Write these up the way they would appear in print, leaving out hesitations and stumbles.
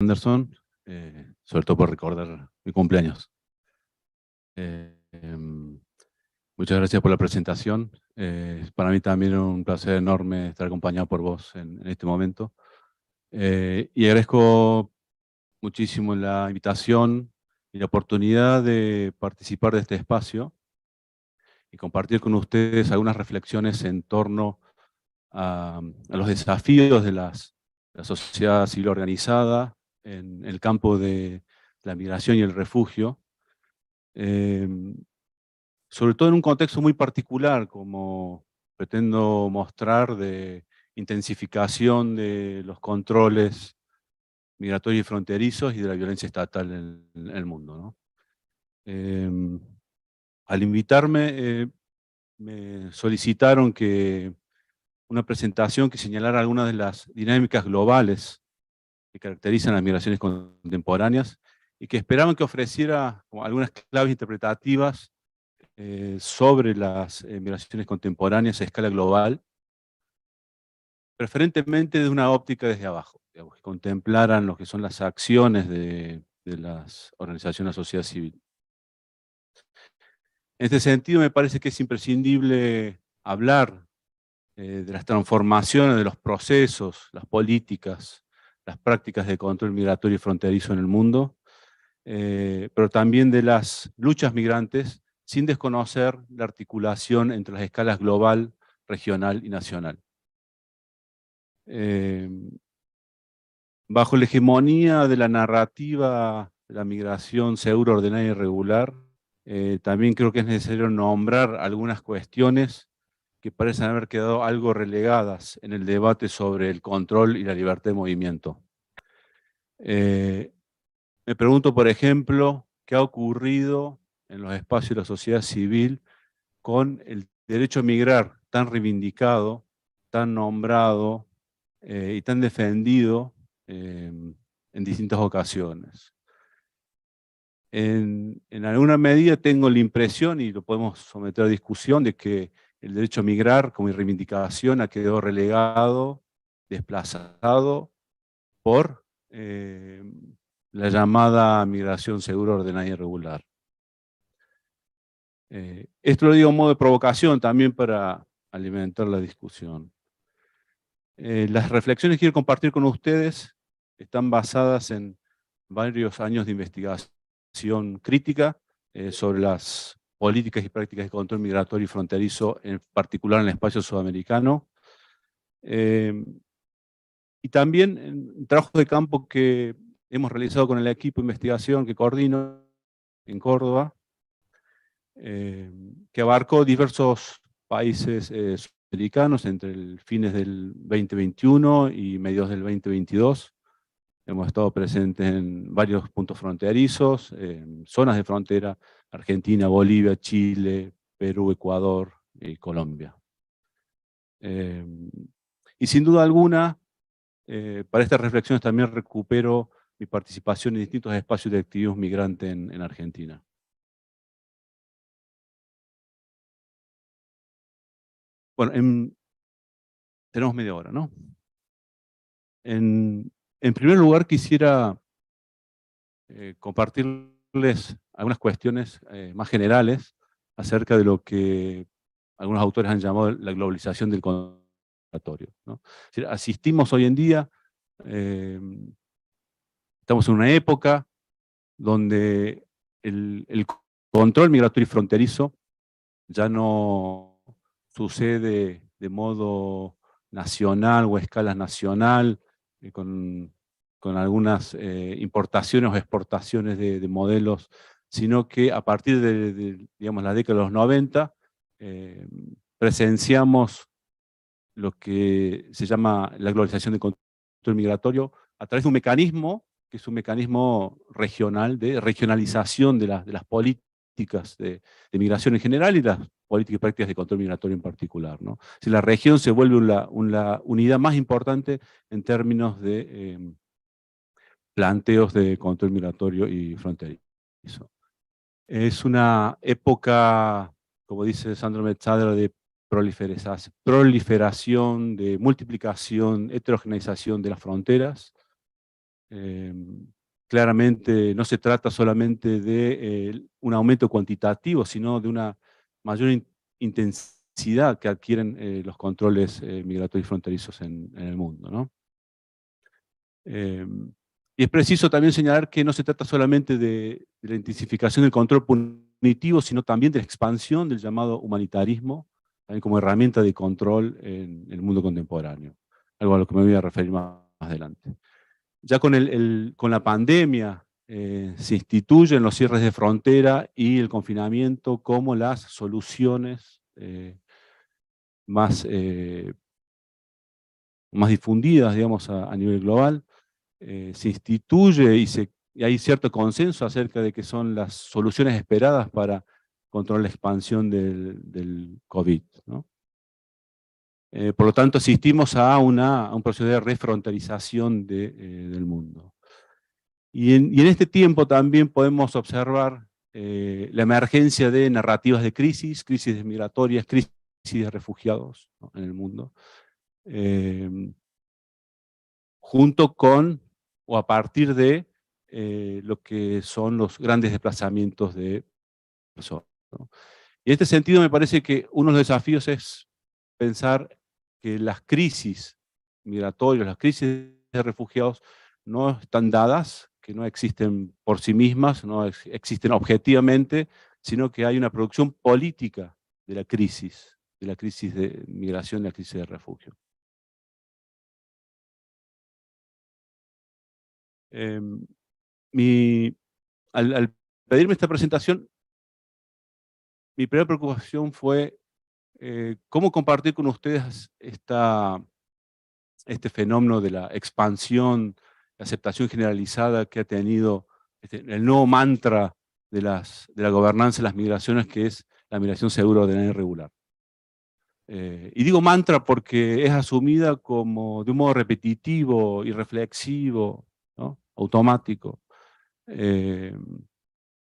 Anderson, sobre todo por recordar mi cumpleaños. Muchas gracias por la presentación. Para mí también es un placer enorme estar acompañado por vos en este momento. Y agradezco muchísimo la invitación y la oportunidad de participar de este espacio y compartir con ustedes algunas reflexiones en torno a los desafíos de la sociedad civil organizada en el campo de la migración y el refugio, sobre todo en un contexto muy particular, como pretendo mostrar, de intensificación de los controles migratorios y fronterizos y de la violencia estatal en el mundo, ¿no? Al invitarme, me solicitaron que una presentación que señalara algunas de las dinámicas globales que caracterizan las migraciones contemporáneas y que esperaban que ofreciera como algunas claves interpretativas sobre las migraciones contemporáneas a escala global, preferentemente de una óptica desde abajo, digamos, que contemplaran lo que son las acciones de las organizaciones de la sociedad civil. En este sentido, me parece que es imprescindible hablar de las transformaciones de los procesos, las políticas, las prácticas de control migratorio y fronterizo en el mundo, pero también de las luchas migrantes, sin desconocer la articulación entre las escalas global, regional y nacional. Bajo la hegemonía de la narrativa de la migración segura, ordenada y regular, también creo que es necesario nombrar algunas cuestiones que parecen haber quedado algo relegadas en el debate sobre el control y la libertad de movimiento. Me pregunto, por ejemplo, qué ha ocurrido en los espacios de la sociedad civil con el derecho a migrar tan reivindicado, tan nombrado y tan defendido en distintas ocasiones. En alguna medida tengo la impresión, y lo podemos someter a discusión, de que el derecho a migrar como reivindicación ha quedado relegado, desplazado por la llamada migración segura, ordenada y regular. Esto lo digo en modo de provocación también para alimentar la discusión. Las reflexiones que quiero compartir con ustedes están basadas en varios años de investigación crítica sobre las políticas y prácticas de control migratorio y fronterizo, en particular en el espacio sudamericano. Y también en trabajo de campo que hemos realizado con el equipo de investigación que coordino en Córdoba, que abarcó diversos países sudamericanos entre el fines del 2021 y mediados del 2022. Hemos estado presentes en varios puntos fronterizos, zonas de frontera: Argentina, Bolivia, Chile, Perú, Ecuador y Colombia. Y sin duda alguna, para estas reflexiones también recupero mi participación en distintos espacios de activismo migrante en Argentina. Bueno, tenemos media hora, ¿no? En primer lugar, quisiera compartirles algunas cuestiones más generales acerca de lo que algunos autores han llamado la globalización del control migratorio, ¿no? Es decir, asistimos hoy en día, estamos en una época donde el control migratorio y fronterizo ya no sucede de modo nacional o a escala nacional, con algunas importaciones o exportaciones de modelos, sino que a partir de digamos, la década de los 90, presenciamos lo que se llama la globalización del control migratorio a través de un mecanismo que es un mecanismo regional, de regionalización de las políticas de migración en general y las políticas y prácticas de control migratorio en particular, ¿no? Si la región se vuelve una unidad más importante en términos de planteos de control migratorio y fronterizo. Es una época, como dice Sandro Metzadler, de proliferación, de multiplicación, heterogeneización de las fronteras, Claramente no se trata solamente de un aumento cuantitativo, sino de una mayor intensidad que adquieren los controles migratorios fronterizos en el mundo, ¿no? Y es preciso también señalar que no se trata solamente de la intensificación del control punitivo, sino también de la expansión del llamado humanitarismo, también como herramienta de control en el mundo contemporáneo, algo a lo que me voy a referir más adelante. Ya con la pandemia se instituyen los cierres de frontera y el confinamiento como las soluciones más, más difundidas, digamos, a nivel global. Se instituye y hay cierto consenso acerca de que son las soluciones esperadas para controlar la expansión del COVID, ¿no? Por lo tanto, asistimos a un proceso de refrontalización del mundo. Y en este tiempo también podemos observar la emergencia de narrativas de crisis migratorias, crisis de refugiados, ¿no?, en el mundo, eh, junto con o a partir de lo que son los grandes desplazamientos de personas, ¿no? Y en este sentido me parece que uno de los desafíos es pensar que las crisis migratorias, las crisis de refugiados no están dadas, que no existen por sí mismas, no existen objetivamente, sino que hay una producción política de la crisis de migración, de la crisis de refugio. Em, mi, al pedirme esta presentación, mi primera preocupación fue cómo compartir con ustedes este fenómeno de la expansión, la aceptación generalizada que ha tenido el nuevo mantra de la gobernanza de las migraciones, que es la migración segura, ordenada y regular. Y digo mantra porque es asumida como de un modo repetitivo, irreflexivo, ¿no?, automático, eh,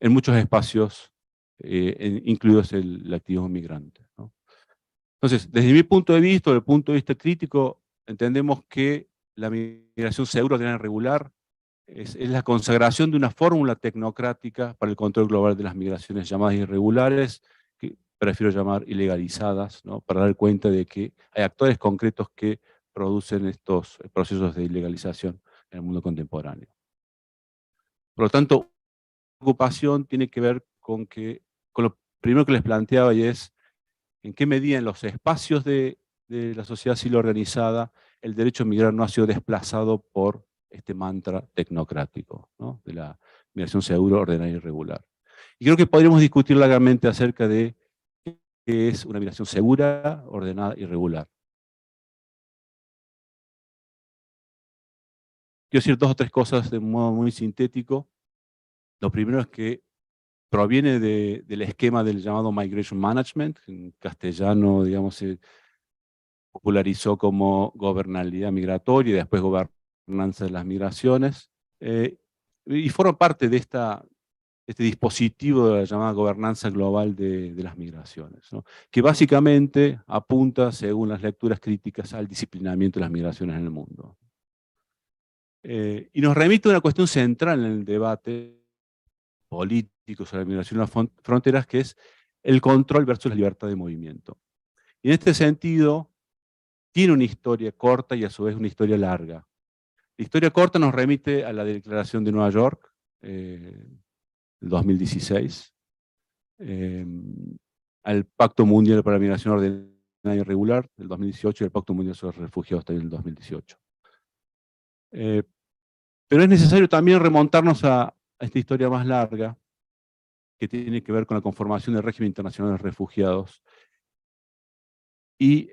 en muchos espacios, incluidos el activismo migrante, ¿no? Entonces, desde mi punto de vista, desde el punto de vista crítico, entendemos que la migración segura, ordenada y regular es la consagración de una fórmula tecnocrática para el control global de las migraciones llamadas irregulares, que prefiero llamar ilegalizadas, ¿no?, para dar cuenta de que hay actores concretos que producen estos procesos de ilegalización en el mundo contemporáneo. Por lo tanto, la ocupación tiene que ver con lo primero que les planteaba, y es en qué medida en los espacios de la sociedad civil organizada el derecho a migrar no ha sido desplazado por este mantra tecnocrático, ¿no?, de la migración segura, ordenada y regular. Y creo que podríamos discutir largamente acerca de qué es una migración segura, ordenada y regular. Quiero decir dos o tres cosas de un modo muy sintético. Lo primero es que proviene del esquema del llamado Migration Management, que en castellano, digamos, se popularizó como gobernabilidad migratoria y después gobernanza de las migraciones, y forma parte de este dispositivo de la llamada gobernanza global de las migraciones, ¿no?, que básicamente apunta, según las lecturas críticas, al disciplinamiento de las migraciones en el mundo. Y nos remite a una cuestión central en el debate político sobre la migración a las fronteras, que es el control versus la libertad de movimiento. Y en este sentido, tiene una historia corta y a su vez una historia larga. La historia corta nos remite a la Declaración de Nueva York, del 2016, eh, al Pacto Mundial para la Migración Ordenada y Regular, del 2018, y al Pacto Mundial sobre Refugiados, también del 2018. Pero es necesario también remontarnos a esta historia más larga, que tiene que ver con la conformación del régimen internacional de refugiados, y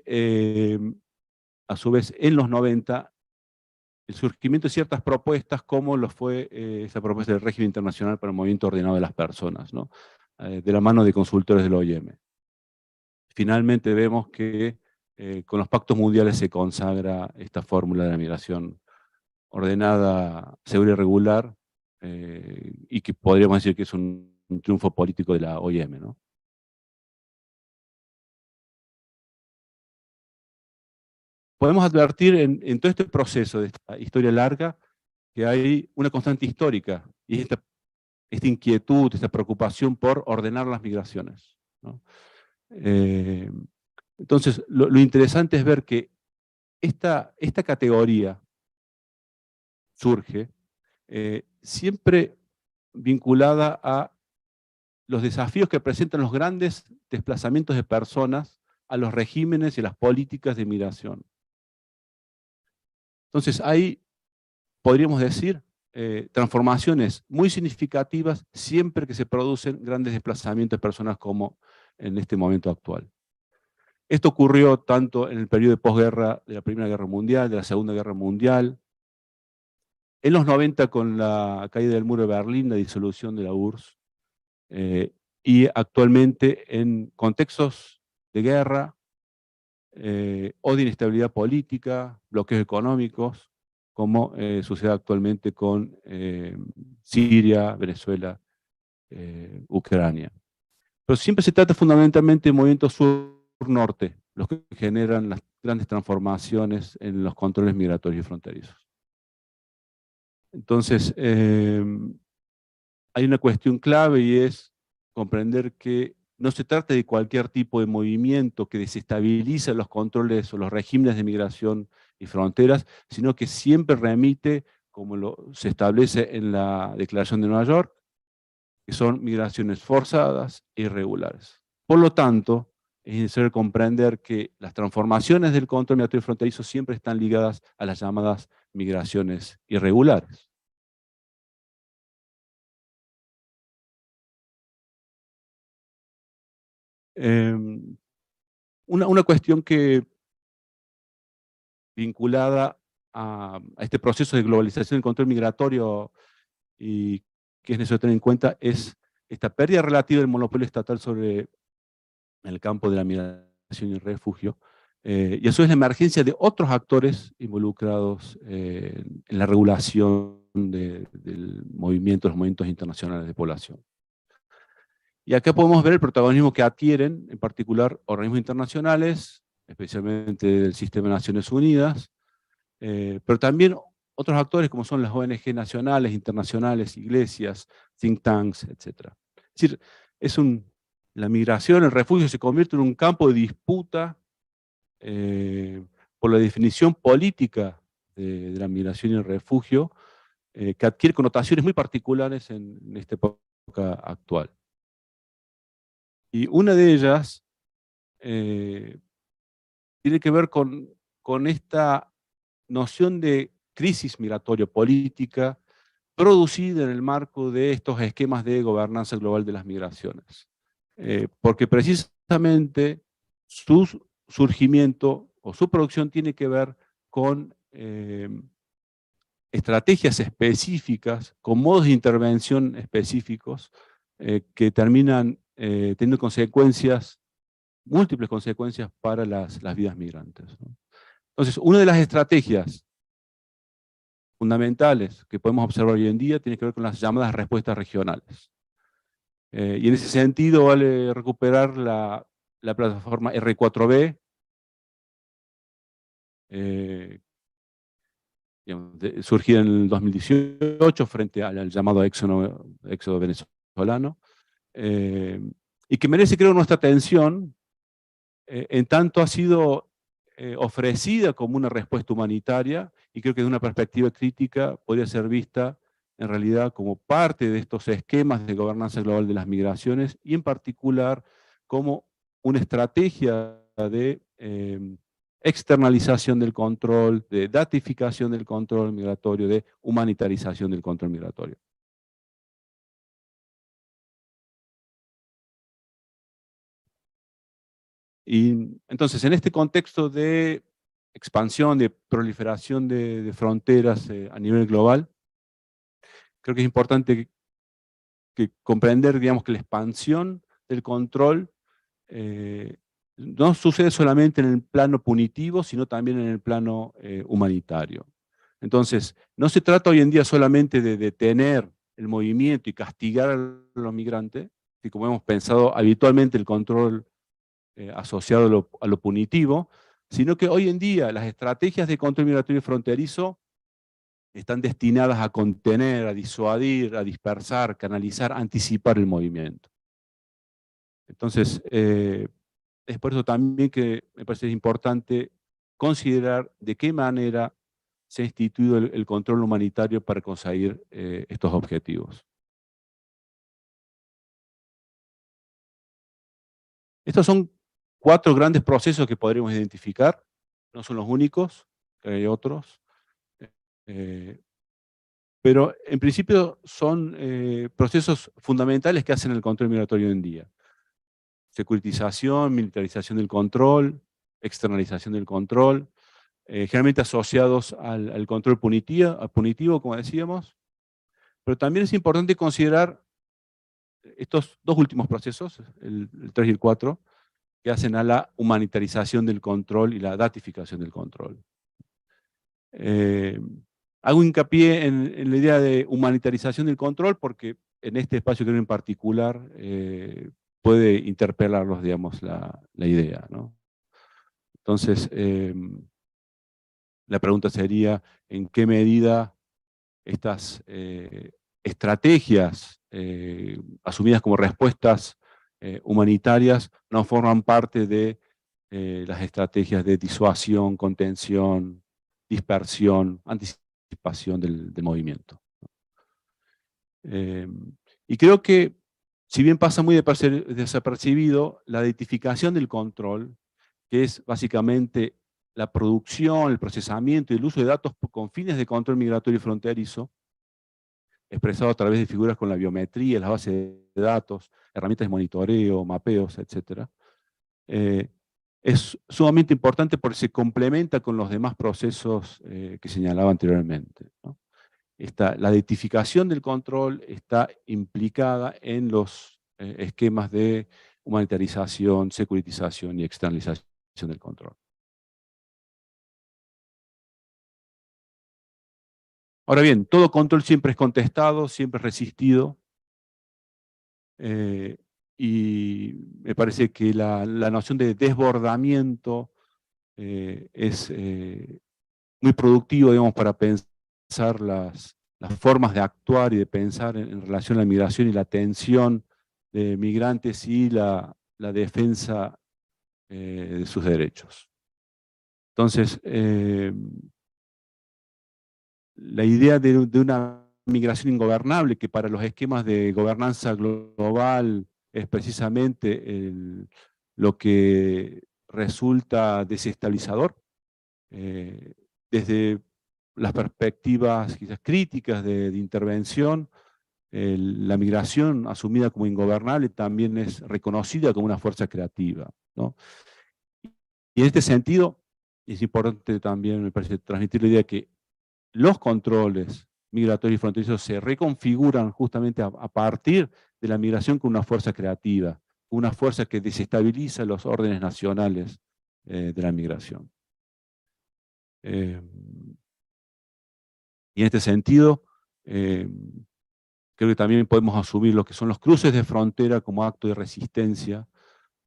a su vez en los 90 el surgimiento de ciertas propuestas, como lo fue esa propuesta del régimen internacional para el movimiento ordenado de las personas, ¿no?, de la mano de consultores del OIM. Finalmente vemos que con los pactos mundiales se consagra esta fórmula de la migración ordenada, segura y regular, y que podríamos decir que es un triunfo político de la OIM, ¿no? Podemos advertir en todo este proceso de esta historia larga que hay una constante histórica, y es esta inquietud, esta preocupación por ordenar las migraciones, ¿no? Entonces, lo interesante es ver que esta categoría surge siempre vinculada a los desafíos que presentan los grandes desplazamientos de personas a los regímenes y a las políticas de migración. Entonces, hay, podríamos decir, transformaciones muy significativas siempre que se producen grandes desplazamientos de personas como en este momento actual. Esto ocurrió tanto en el periodo de posguerra de la Primera Guerra Mundial, de la Segunda Guerra Mundial, en los 90 con la caída del muro de Berlín, la disolución de la URSS, y actualmente en contextos de guerra o de inestabilidad política, bloqueos económicos, como sucede actualmente con Siria, Venezuela, Ucrania. Pero siempre se trata fundamentalmente de movimientos sur-norte, los que generan las grandes transformaciones en los controles migratorios y fronterizos. Entonces, hay una cuestión clave y es comprender que no se trata de cualquier tipo de movimiento que desestabiliza los controles o los regímenes de migración y fronteras, sino que siempre remite, como se establece en la Declaración de Nueva York, que son migraciones forzadas e irregulares. Por lo tanto, es necesario comprender que las transformaciones del control migratorio fronterizo siempre están ligadas a las llamadas migraciones irregulares. Una cuestión que vinculada a este proceso de globalización del control migratorio y que es necesario tener en cuenta es esta pérdida relativa del monopolio estatal sobre el campo de la migración y el refugio, y eso es la emergencia de otros actores involucrados en la regulación del movimiento, los movimientos internacionales de población. Y acá podemos ver el protagonismo que adquieren, en particular, organismos internacionales, especialmente del Sistema de Naciones Unidas, pero también otros actores como son las ONG nacionales, internacionales, iglesias, think tanks, etc. Es decir, la migración, el refugio se convierte en un campo de disputa por la definición política de la migración y el refugio, que adquiere connotaciones muy particulares en esta época actual. Y una de ellas tiene que ver con esta noción de crisis migratoria política producida en el marco de estos esquemas de gobernanza global de las migraciones. Porque precisamente su surgimiento o su producción tiene que ver con estrategias específicas, con modos de intervención específicos que terminan teniendo consecuencias, múltiples consecuencias para las vidas migrantes, ¿no? Entonces, una de las estrategias fundamentales que podemos observar hoy en día tiene que ver con las llamadas respuestas regionales. Y en ese sentido vale recuperar la plataforma R4B, surgida en el 2018 frente al llamado éxodo venezolano, y que merece, creo, nuestra atención, en tanto ha sido ofrecida como una respuesta humanitaria, y creo que desde una perspectiva crítica podría ser vista en realidad como parte de estos esquemas de gobernanza global de las migraciones, y en particular como una estrategia de externalización del control, de datificación del control migratorio, de humanitarización del control migratorio. Y entonces, en este contexto de expansión, de proliferación de fronteras a nivel global, creo que es importante que comprender, digamos, que la expansión del control no sucede solamente en el plano punitivo, sino también en el plano humanitario. Entonces, no se trata hoy en día solamente de detener el movimiento y castigar a los migrantes, que como hemos pensado habitualmente el control asociado a lo punitivo, sino que hoy en día las estrategias de control migratorio fronterizo están destinadas a contener, a disuadir, a dispersar, canalizar, anticipar el movimiento. Entonces, es por eso también que me parece importante considerar de qué manera se ha instituido el control humanitario para conseguir estos objetivos. Estos son 4 grandes procesos que podríamos identificar, no son los únicos, hay otros, eh, pero en principio son procesos fundamentales que hacen el control migratorio hoy en día. Securitización, militarización del control, externalización del control, generalmente asociados al control punitivo, como decíamos, pero también es importante considerar estos 2 últimos procesos, el 3 y el 4, que hacen a la humanitarización del control y la datificación del control. Hago hincapié en la idea de humanitarización del control porque en este espacio creo en particular puede interpelarlos, digamos, la idea, ¿no? Entonces, la pregunta sería, ¿en qué medida estas estrategias asumidas como respuestas humanitarias no forman parte de las estrategias de disuasión, contención, dispersión, anticipación del movimiento? Y creo que, si bien pasa muy desapercibido, la identificación del control, que es básicamente la producción, el procesamiento y el uso de datos con fines de control migratorio y fronterizo, expresado a través de figuras con la biometría, las bases de datos, herramientas de monitoreo, mapeos, etc. Es sumamente importante porque se complementa con los demás procesos que señalaba anteriormente, ¿no? La identificación del control está implicada en los esquemas de humanitarización, securitización y externalización del control. Ahora bien, todo control siempre es contestado, siempre es resistido, y me parece que la noción de desbordamiento es muy productivo, digamos, para pensar las formas de actuar y de pensar en relación a la migración y la atención de migrantes y la defensa de sus derechos. Entonces, la idea de una migración ingobernable, que para los esquemas de gobernanza global es precisamente lo que resulta desestabilizador, desde las perspectivas quizás críticas de intervención, la migración asumida como ingobernable también es reconocida como una fuerza creativa, ¿no? Y en este sentido, es importante también, me parece, transmitir la idea que los controles migratorios y fronterizos se reconfiguran justamente a partir de la migración con una fuerza creativa, una fuerza que desestabiliza los órdenes nacionales de la migración. Y en este sentido, creo que también podemos asumir lo que son los cruces de frontera como acto de resistencia,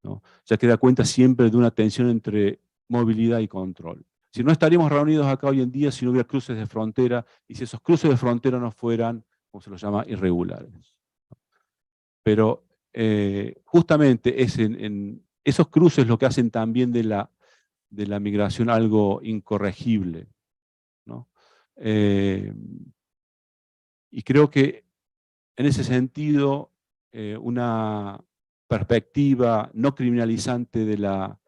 ¿no? Ya que da cuenta siempre de una tensión entre movilidad y control. Si no estaríamos reunidos acá hoy en día si no hubiera cruces de frontera, y si esos cruces de frontera no fueran, como se los llama, irregulares. Pero justamente es en esos cruces lo que hacen también de la migración algo incorregible, ¿no? Y creo que en ese sentido, una perspectiva no criminalizante de la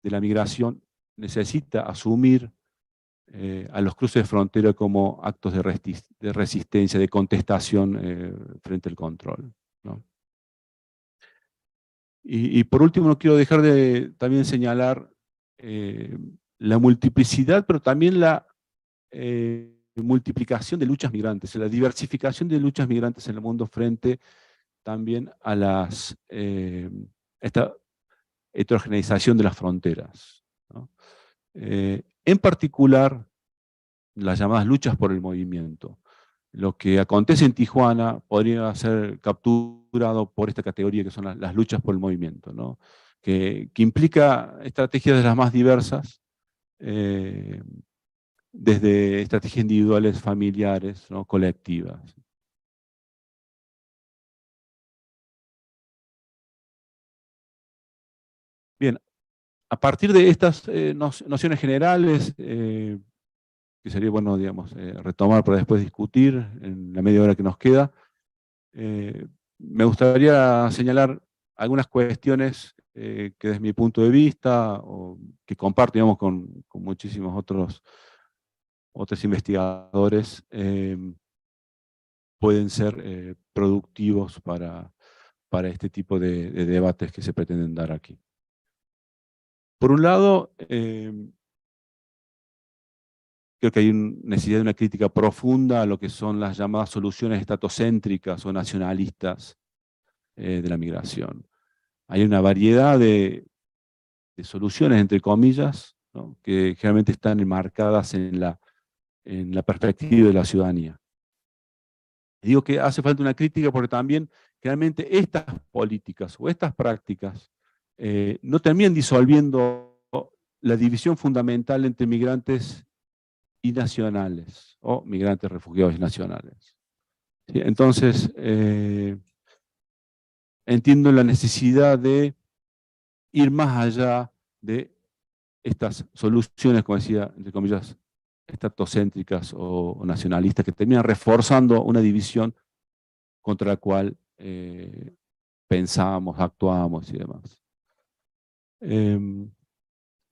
migración necesita asumir a los cruces de frontera como actos de resistencia, de contestación frente al control, ¿no? Y por último, no quiero dejar de también señalar la multiplicidad, pero también la multiplicación de luchas migrantes, la diversificación de luchas migrantes en el mundo frente también a esta heterogeneización de las fronteras, ¿no? En particular, las llamadas luchas por el movimiento. Lo que acontece en Tijuana podría ser capturado por esta categoría que son las luchas por el movimiento, ¿no? Que implica estrategias de las más diversas, desde estrategias individuales, familiares, ¿no? Colectivas. Bien, a partir de estas nociones generales, que sería bueno, digamos, retomar para después discutir en la media hora que nos queda, me gustaría señalar algunas cuestiones que desde mi punto de vista, o que comparto, digamos, con muchísimos otros investigadores, pueden ser productivos para este tipo de debates que se pretenden dar aquí. Por un lado, creo que hay necesidad de una crítica profunda a lo que son las llamadas soluciones estatocéntricas o nacionalistas de la migración. Hay una variedad de soluciones, entre comillas, ¿no? Que generalmente están enmarcadas en la perspectiva de la ciudadanía. Y digo que hace falta una crítica porque también generalmente estas políticas o estas prácticas no terminan disolviendo la división fundamental entre migrantes y nacionales, o migrantes, refugiados y nacionales. ¿Sí? Entonces, entiendo la necesidad de ir más allá de estas soluciones, como decía, entre comillas, estatocéntricas o nacionalistas, que terminan reforzando una división contra la cual pensábamos, actuábamos y demás.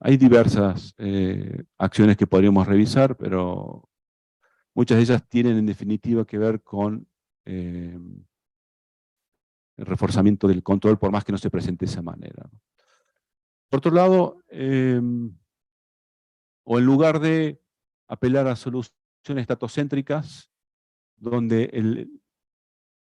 Hay diversas acciones que podríamos revisar, pero muchas de ellas tienen en definitiva que ver con el reforzamiento del control, por más que no se presente de esa manera. Por otro lado, o en lugar de apelar a soluciones estatocéntricas, donde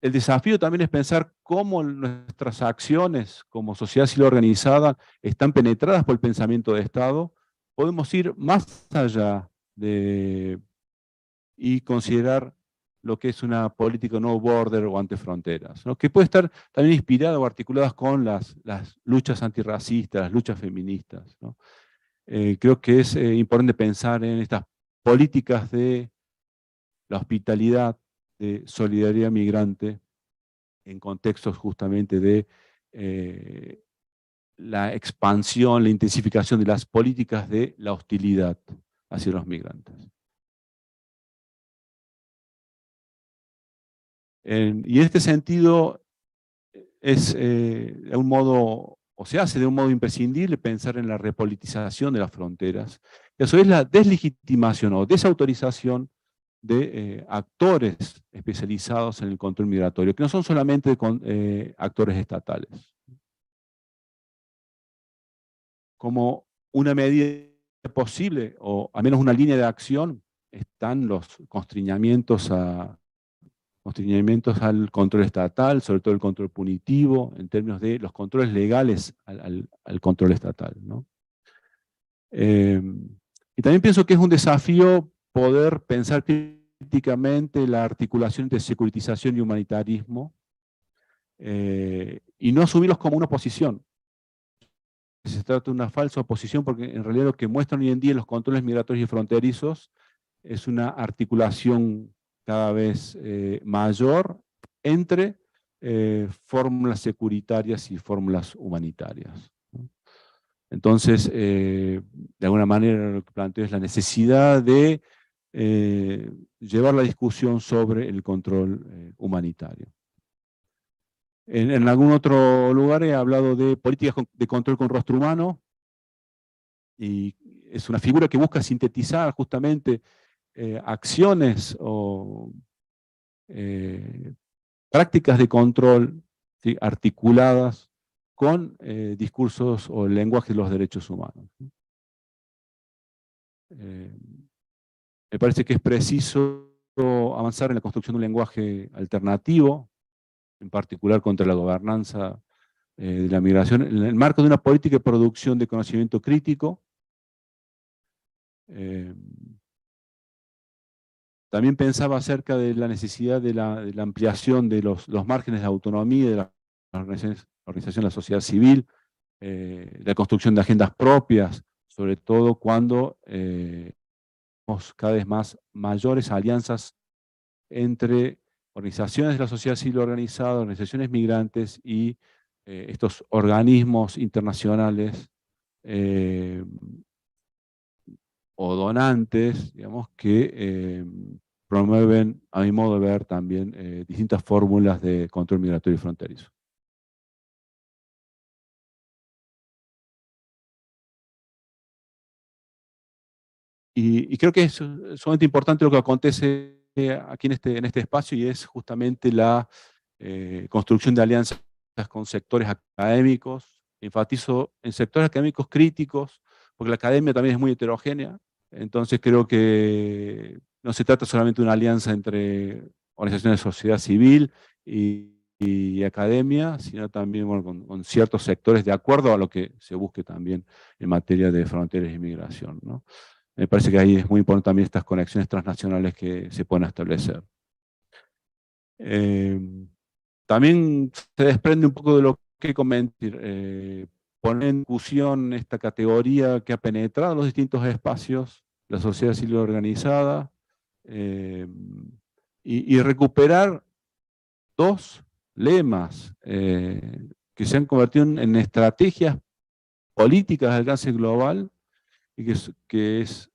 el desafío también es pensar cómo nuestras acciones como sociedad civil organizada están penetradas por el pensamiento de Estado, podemos ir más allá y considerar lo que es una política no border o antefronteras, ¿no? Que puede estar también inspirada o articulada con las luchas antirracistas, las luchas feministas, ¿no? Creo que es importante pensar en estas políticas de la hospitalidad, de solidaridad migrante, en contextos justamente de la expansión, la intensificación de las políticas de la hostilidad hacia los migrantes. Y en este sentido es de un modo, o se hace de un modo imprescindible pensar en la repolitización de las fronteras, y a su vez la deslegitimación o desautorización de actores especializados en el control migratorio, que no son solamente actores estatales. Como una medida posible, o al menos una línea de acción, están los constreñimientos al control estatal, sobre todo el control punitivo, en términos de los controles legales al control estatal, ¿no? Y también pienso que es un desafío poder pensar críticamente la articulación entre securitización y humanitarismo, y no asumirlos como una oposición. Se trata de una falsa oposición, porque en realidad lo que muestran hoy en día los controles migratorios y fronterizos es una articulación cada vez mayor entre fórmulas securitarias y fórmulas humanitarias, ¿no? Entonces, de alguna manera lo que planteo es la necesidad de llevar la discusión sobre el control humanitario. En algún otro lugar he hablado de políticas de control con rostro humano, y es una figura que busca sintetizar justamente acciones o prácticas de control, ¿sí?, articuladas con discursos o lenguaje de los derechos humanos. Me parece que es preciso avanzar en la construcción de un lenguaje alternativo, en particular contra la gobernanza de la migración, en el marco de una política de producción de conocimiento crítico. También pensaba acerca de la necesidad de la ampliación de los márgenes de autonomía de las organizaciones de la sociedad civil, la construcción de agendas propias, sobre todo cuando cada vez más mayores alianzas entre organizaciones de la sociedad civil organizada, organizaciones migrantes y estos organismos internacionales o donantes, digamos, que promueven, a mi modo de ver, también distintas fórmulas de control migratorio y fronterizo. Y creo que es sumamente importante lo que acontece aquí en este espacio, y es justamente la construcción de alianzas con sectores académicos. Enfatizo en sectores académicos críticos, porque la academia también es muy heterogénea. Entonces creo que no se trata solamente de una alianza entre organizaciones de sociedad civil y academia, sino también bueno, con ciertos sectores de acuerdo a lo que se busque también en materia de fronteras y migración, ¿no? Me parece que ahí es muy importante también estas conexiones transnacionales que se pueden establecer. Eh, También se desprende un poco de lo que comenté, poner en discusión esta categoría que ha penetrado los distintos espacios, la sociedad civil organizada, eh, y recuperar dos lemas que se han convertido en estrategias políticas de alcance global, y que es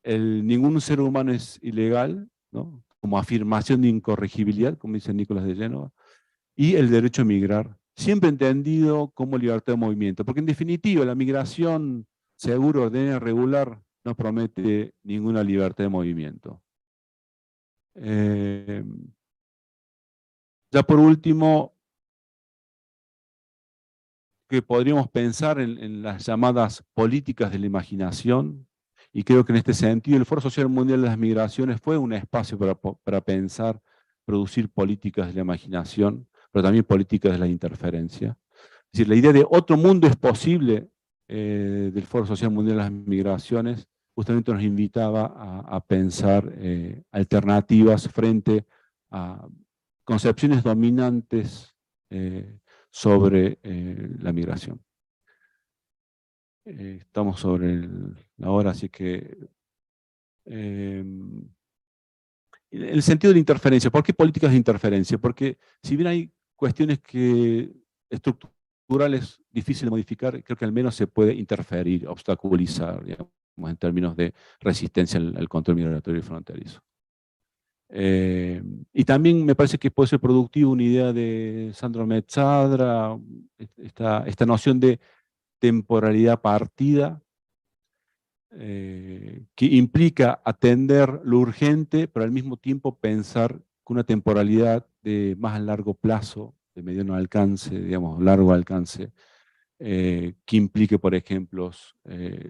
ningún ser humano es ilegal, ¿no? Como afirmación de incorregibilidad, como dice Nicolás de Génova, y el derecho a migrar, siempre entendido como libertad de movimiento, porque en definitiva la migración segura, ordenada, regular, no promete ninguna libertad de movimiento. Eh, ya por último, que podríamos pensar en las llamadas políticas de la imaginación, y creo que en este sentido el Foro Social Mundial de las Migraciones fue un espacio para pensar, producir políticas de la imaginación, pero también políticas de la interferencia. Es decir, la idea de otro mundo es posible del Foro Social Mundial de las Migraciones justamente nos invitaba a pensar alternativas frente a concepciones dominantes sobre la migración. Estamos sobre la hora, así que el sentido de interferencia. ¿Por qué políticas de interferencia? Porque si bien hay cuestiones estructurales difíciles de modificar, creo que al menos se puede interferir, obstaculizar, digamos, en términos de resistencia al control migratorio y fronterizo. Y también me parece que puede ser productivo una idea de Sandro Mezzadra, esta noción de temporalidad partida, que implica atender lo urgente, pero al mismo tiempo pensar con una temporalidad de más a largo plazo, de mediano alcance, digamos, largo alcance, que implique, por ejemplo,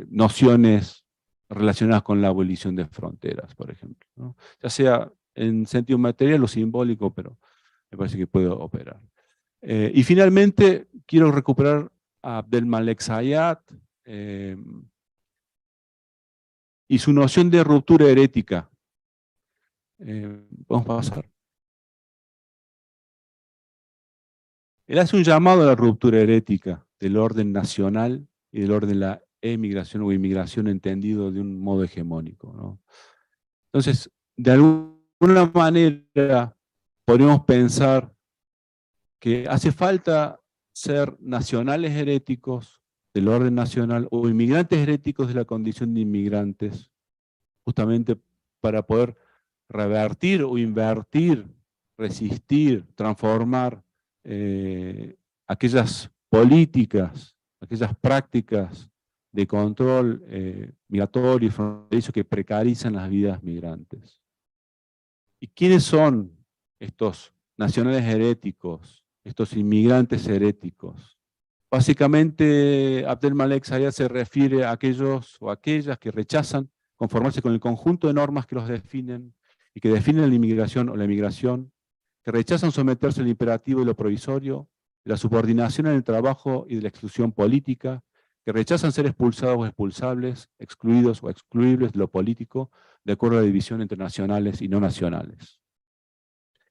nociones relacionadas con la abolición de fronteras, por ejemplo, ¿no? Ya sea en sentido material o simbólico, pero me parece que puede operar. Y finalmente, quiero recuperar a Abdelmalek Zayat, y su noción de ruptura herética. Vamos a pasar. Él hace un llamado a la ruptura herética del orden nacional y del orden de la emigración o inmigración entendido de un modo hegemónico, ¿no? Entonces, de alguna manera, podríamos pensar que hace falta ser nacionales heréticos del orden nacional o inmigrantes heréticos de la condición de inmigrantes, justamente para poder revertir o invertir, resistir, transformar aquellas políticas, aquellas prácticas de control migratorio y fronterizo que precarizan las vidas migrantes. ¿Y quiénes son estos nacionales heréticos, estos inmigrantes heréticos? Básicamente, Abdelmalek Zayat se refiere a aquellos o aquellas que rechazan conformarse con el conjunto de normas que los definen y que definen la inmigración o la emigración, que rechazan someterse al imperativo y lo provisorio, de la subordinación en el trabajo y de la exclusión política, que rechazan ser expulsados o expulsables, excluidos o excluibles de lo político, de acuerdo a la división entre nacionales y no nacionales.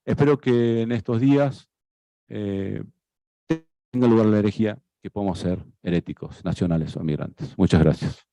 Espero que en estos días tenga lugar la herejía, que podamos ser heréticos, nacionales o migrantes. Muchas gracias.